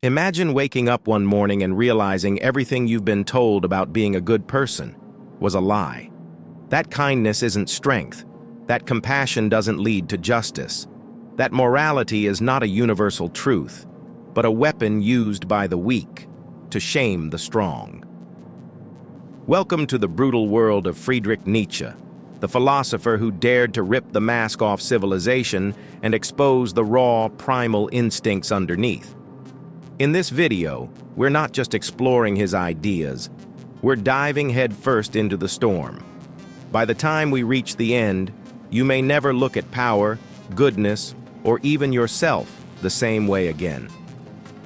Imagine waking up one morning and realizing everything you've been told about being a good person was a lie. That kindness isn't strength. That compassion doesn't lead to justice. That morality is not a universal truth, but a weapon used by the weak to shame the strong. Welcome to the brutal world of Friedrich Nietzsche, the philosopher who dared to rip the mask off civilization and expose the raw, primal instincts underneath. In this video, we're not just exploring his ideas, we're diving headfirst into the storm. By the time we reach the end, you may never look at power, goodness, or even yourself the same way again.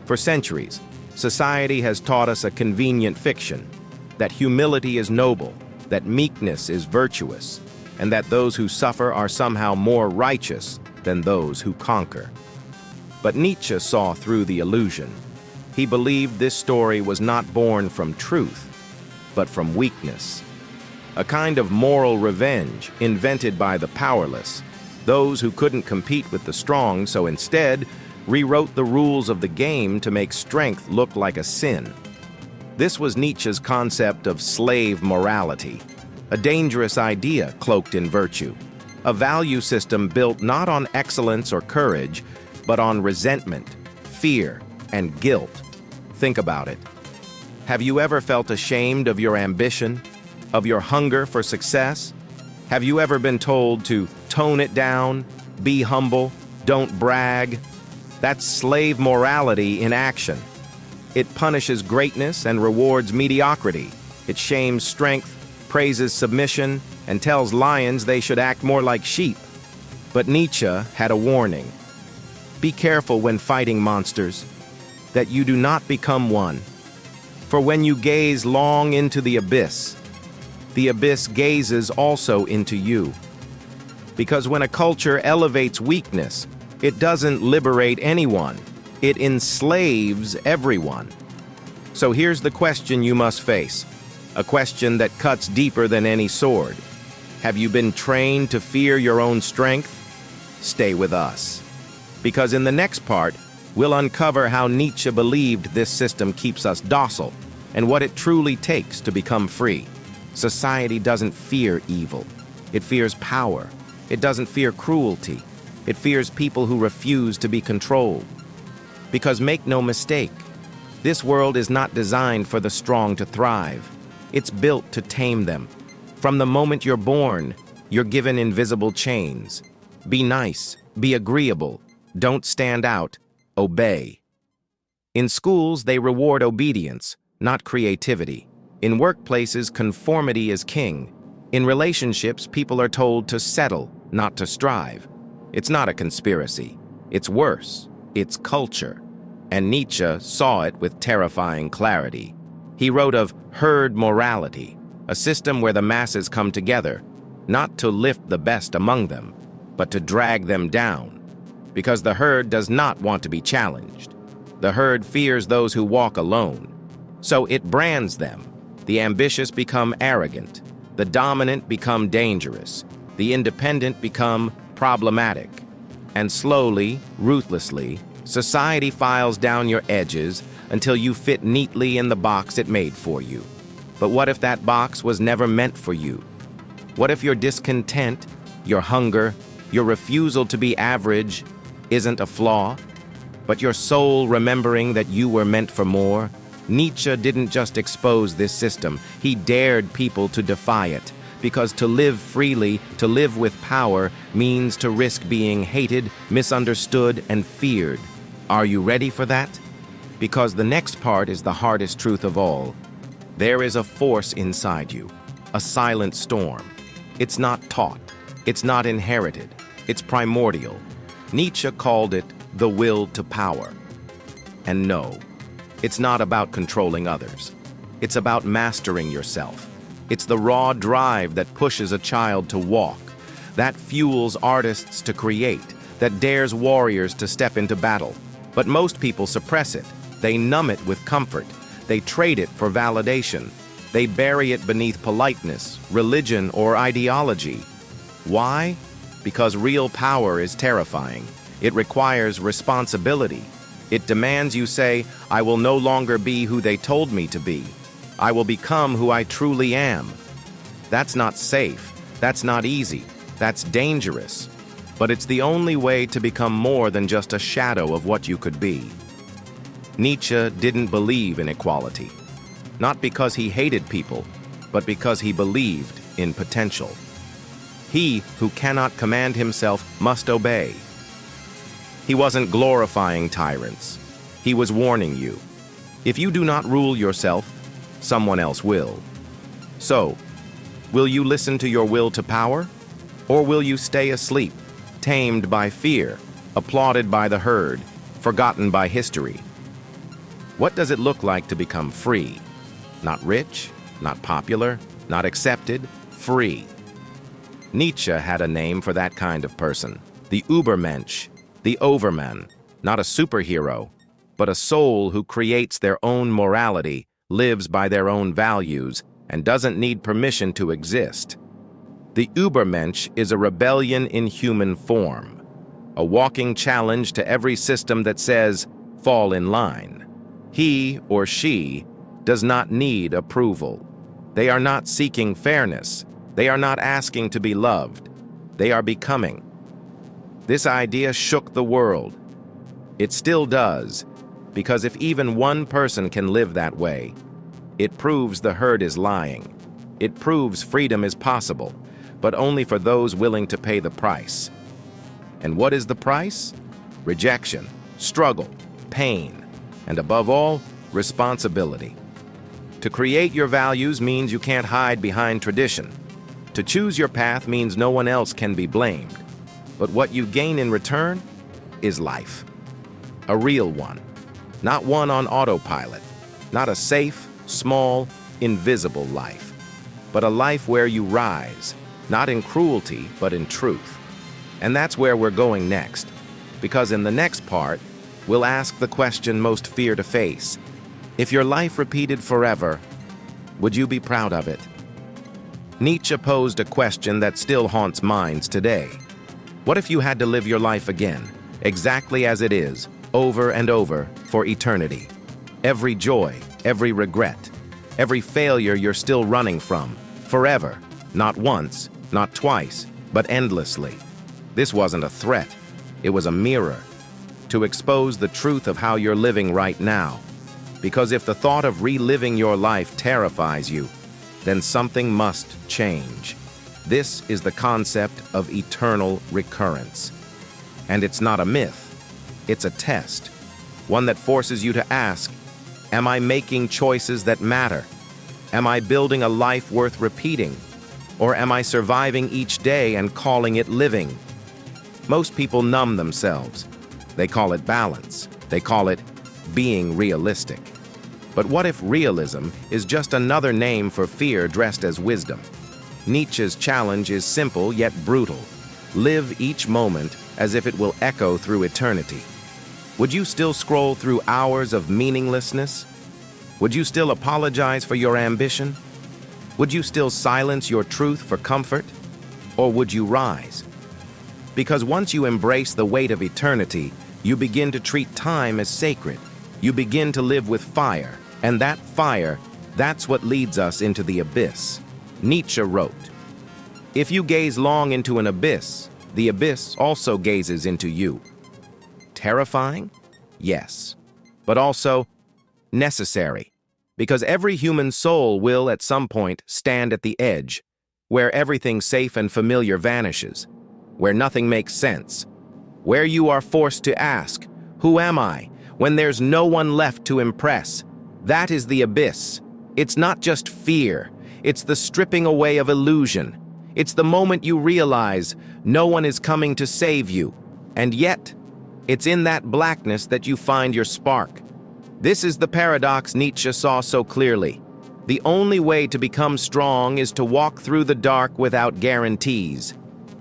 For centuries, society has taught us a convenient fiction, that humility is noble, that meekness is virtuous, and that those who suffer are somehow more righteous than those who conquer. But Nietzsche saw through the illusion. He believed this story was not born from truth, but from weakness. A kind of moral revenge invented by the powerless, those who couldn't compete with the strong, so instead rewrote the rules of the game to make strength look like a sin. This was Nietzsche's concept of slave morality, a dangerous idea cloaked in virtue, a value system built not on excellence or courage, but on resentment, fear, and guilt. Think about it. Have you ever felt ashamed of your ambition, of your hunger for success? Have you ever been told to tone it down, be humble, don't brag? That's slave morality in action. It punishes greatness and rewards mediocrity. It shames strength, praises submission, and tells lions they should act more like sheep. But Nietzsche had a warning. Be careful when fighting monsters, that you do not become one. For when you gaze long into the abyss gazes also into you. Because when a culture elevates weakness, it doesn't liberate anyone. It enslaves everyone. So here's the question you must face, a question that cuts deeper than any sword. Have you been trained to fear your own strength? Stay with us. Because in the next part, we'll uncover how Nietzsche believed this system keeps us docile and what it truly takes to become free. Society doesn't fear evil. It fears power. It doesn't fear cruelty. It fears people who refuse to be controlled. Because make no mistake, this world is not designed for the strong to thrive. It's built to tame them. From the moment you're born, you're given invisible chains. Be nice, be agreeable, don't stand out, obey. In schools, they reward obedience, not creativity. In workplaces, conformity is king. In relationships, people are told to settle, not to strive. It's not a conspiracy. It's worse. It's culture. And Nietzsche saw it with terrifying clarity. He wrote of herd morality, a system where the masses come together, not to lift the best among them, but to drag them down. Because the herd does not want to be challenged. The herd fears those who walk alone. So it brands them. The ambitious become arrogant. The dominant become dangerous. The independent become problematic. And slowly, ruthlessly, society files down your edges until you fit neatly in the box it made for you. But what if that box was never meant for you? What if your discontent, your hunger, your refusal to be average isn't a flaw, but your soul remembering that you were meant for more? Nietzsche didn't just expose this system, he dared people to defy it. Because to live freely, to live with power, means to risk being hated, misunderstood, and feared. Are you ready for that? Because the next part is the hardest truth of all. There is a force inside you, a silent storm. It's not taught, it's not inherited, it's primordial. Nietzsche called it the will to power. And no, it's not about controlling others. It's about mastering yourself. It's the raw drive that pushes a child to walk, that fuels artists to create, that dares warriors to step into battle. But most people suppress it. They numb it with comfort. They trade it for validation. They bury it beneath politeness, religion, or ideology. Why? Because real power is terrifying. It requires responsibility. It demands you say, I will no longer be who they told me to be. I will become who I truly am. That's not safe. That's not easy. That's dangerous. But it's the only way to become more than just a shadow of what you could be. Nietzsche didn't believe in equality. Not because he hated people, but because he believed in potential. He who cannot command himself must obey. He wasn't glorifying tyrants. He was warning you. If you do not rule yourself, someone else will. So, will you listen to your will to power? Or will you stay asleep, tamed by fear, applauded by the herd, forgotten by history? What does it look like to become free? Not rich, not popular, not accepted, free. Nietzsche had a name for that kind of person, the Übermensch, the Overman, not a superhero, but a soul who creates their own morality, lives by their own values, and doesn't need permission to exist. The Übermensch is a rebellion in human form, a walking challenge to every system that says, fall in line. He or she does not need approval. They are not seeking fairness. They are not asking to be loved. They are becoming. This idea shook the world. It still does, because if even one person can live that way, it proves the herd is lying. It proves freedom is possible, but only for those willing to pay the price. And what is the price? Rejection, struggle, pain, and above all, responsibility. To create your values means you can't hide behind tradition. To choose your path means no one else can be blamed. But what you gain in return is life. A real one. Not one on autopilot. Not a safe, small, invisible life. But a life where you rise, not in cruelty, but in truth. And that's where we're going next. Because in the next part, we'll ask the question most fear to face. If your life repeated forever, would you be proud of it? Nietzsche posed a question that still haunts minds today. What if you had to live your life again, exactly as it is, over and over, for eternity? Every joy, every regret, every failure you're still running from, forever, not once, not twice, but endlessly. This wasn't a threat. It was a mirror to expose the truth of how you're living right now. Because if the thought of reliving your life terrifies you, then something must change. This is the concept of eternal recurrence. And it's not a myth, it's a test. One that forces you to ask, am I making choices that matter? Am I building a life worth repeating? Or am I surviving each day and calling it living? Most people numb themselves. They call it balance. They call it being realistic. But what if realism is just another name for fear dressed as wisdom? Nietzsche's challenge is simple yet brutal. Live each moment as if it will echo through eternity. Would you still scroll through hours of meaninglessness? Would you still apologize for your ambition? Would you still silence your truth for comfort? Or would you rise? Because once you embrace the weight of eternity, you begin to treat time as sacred. You begin to live with fire, and that fire, that's what leads us into the abyss. Nietzsche wrote, "If you gaze long into an abyss, the abyss also gazes into you." Terrifying? Yes. But also necessary. Because every human soul will, at some point, stand at the edge, where everything safe and familiar vanishes, where nothing makes sense, where you are forced to ask, who am I? When there's no one left to impress. That is the abyss. It's not just fear. It's the stripping away of illusion. It's the moment you realize no one is coming to save you. And yet, it's in that blackness that you find your spark. This is the paradox Nietzsche saw so clearly. The only way to become strong is to walk through the dark without guarantees.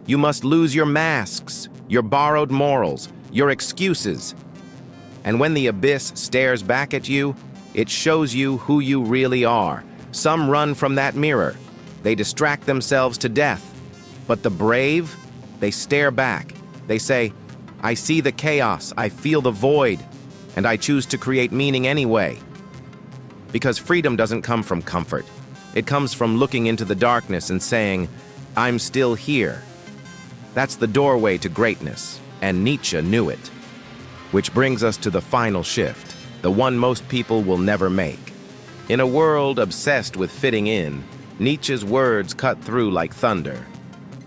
You must lose your masks, your borrowed morals, your excuses. And when the abyss stares back at you, it shows you who you really are. Some run from that mirror. They distract themselves to death. But the brave, they stare back. They say, I see the chaos, I feel the void. and I choose to create meaning anyway. Because freedom doesn't come from comfort. It comes from looking into the darkness and saying, I'm still here. That's the doorway to greatness, and Nietzsche knew it. Which brings us to the final shift, the one most people will never make. In a world obsessed with fitting in, Nietzsche's words cut through like thunder.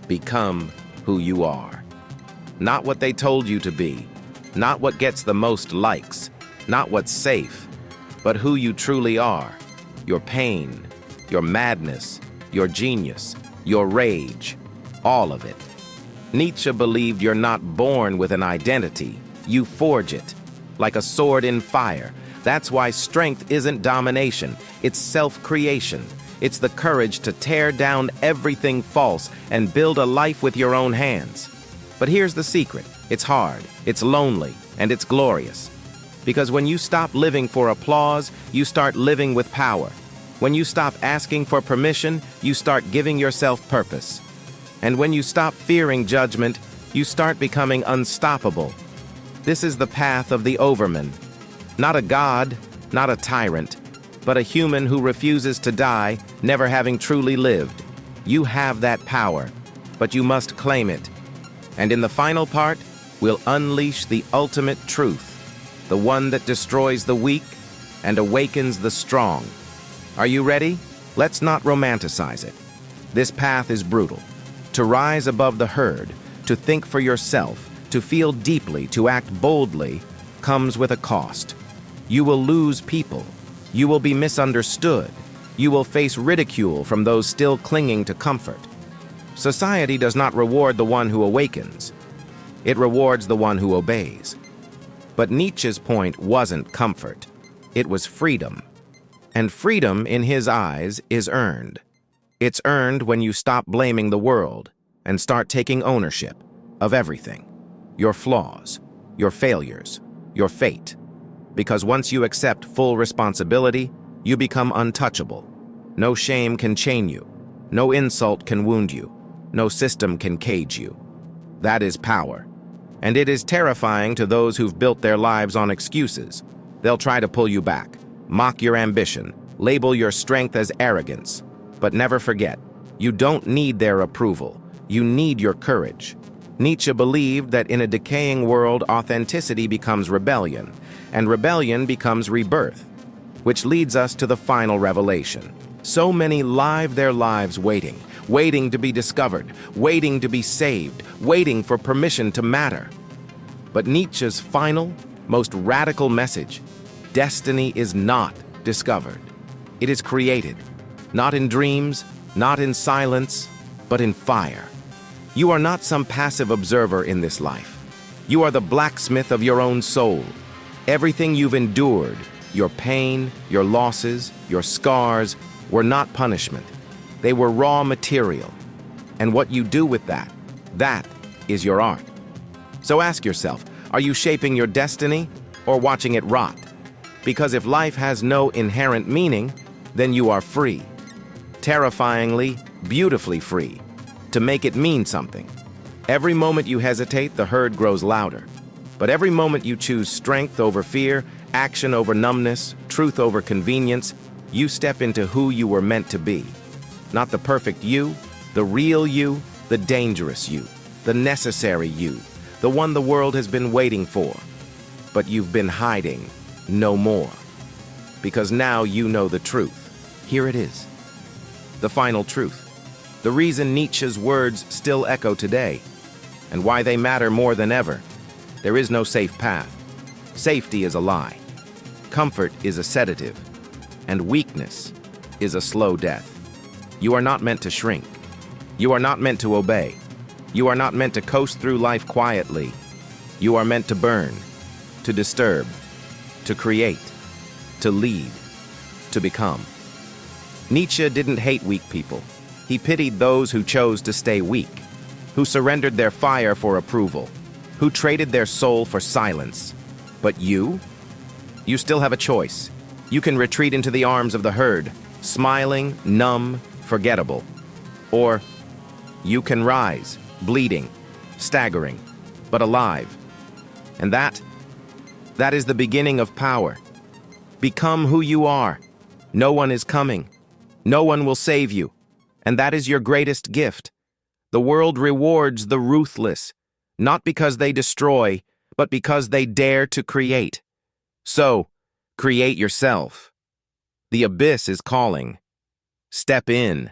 Become who you are. Not what they told you to be, not what gets the most likes, not what's safe, but who you truly are. Your pain, your madness, your genius, your rage, all of it. Nietzsche believed you're not born with an identity, you forge it, like a sword in fire. That's why strength isn't domination, it's self-creation. It's the courage to tear down everything false and build a life with your own hands. But here's the secret. It's hard, it's lonely, and it's glorious. Because when you stop living for applause, you start living with power. When you stop asking for permission, you start giving yourself purpose. And when you stop fearing judgment, you start becoming unstoppable. This is the path of the overman. Not a god, not a tyrant, but a human who refuses to die, never having truly lived. You have that power, but you must claim it. And in the final part, we'll unleash the ultimate truth, the one that destroys the weak and awakens the strong. Are you ready? Let's not romanticize it. This path is brutal. To rise above the herd, to think for yourself, to feel deeply, to act boldly, comes with a cost. You will lose people. You will be misunderstood. You will face ridicule from those still clinging to comfort. Society does not reward the one who awakens. It rewards the one who obeys. But Nietzsche's point wasn't comfort. It was freedom. And freedom, in his eyes, is earned. It's earned when you stop blaming the world and start taking ownership of everything. Your flaws, your failures, your fate. Because once you accept full responsibility, you become untouchable. No shame can chain you. No insult can wound you. No system can cage you. That is power. And it is terrifying to those who've built their lives on excuses. They'll try to pull you back, mock your ambition, label your strength as arrogance. But never forget, you don't need their approval. You need your courage. Nietzsche believed that in a decaying world, authenticity becomes rebellion, and rebellion becomes rebirth, which leads us to the final revelation. So many live their lives waiting to be discovered, waiting to be saved, waiting for permission to matter. But Nietzsche's final, most radical message, destiny is not discovered. It is created, not in dreams, not in silence, but in fire. You are not some passive observer in this life. You are the blacksmith of your own soul. Everything you've endured, your pain, your losses, your scars, were not punishment. They were raw material. And what you do with that is your art. So ask yourself, are you shaping your destiny or watching it rot? Because if life has no inherent meaning, then you are free. Terrifyingly, beautifully free. To make it mean something. Every moment you hesitate, the herd grows louder. But every moment you choose strength over fear, action over numbness, truth over convenience, you step into who you were meant to be. Not the perfect you, the real you, the dangerous you, the necessary you, the one the world has been waiting for. But you've been hiding no more. Because now you know the truth. Here it is. The final truth. The reason Nietzsche's words still echo today, and why they matter more than ever. There is no safe path. Safety is a lie. Comfort is a sedative. And weakness is a slow death. You are not meant to shrink. You are not meant to obey. You are not meant to coast through life quietly. You are meant to burn, to disturb, to create, to lead, to become. Nietzsche didn't hate weak people. He pitied those who chose to stay weak, who surrendered their fire for approval, who traded their soul for silence. But you still have a choice. You can retreat into the arms of the herd, smiling, numb, forgettable. Or you can rise, bleeding, staggering, but alive. And That is the beginning of power. Become who you are. No one is coming. No one will save you. And that is your greatest gift. The world rewards the ruthless, not because they destroy, but because they dare to create. So, create yourself. The abyss is calling. Step in.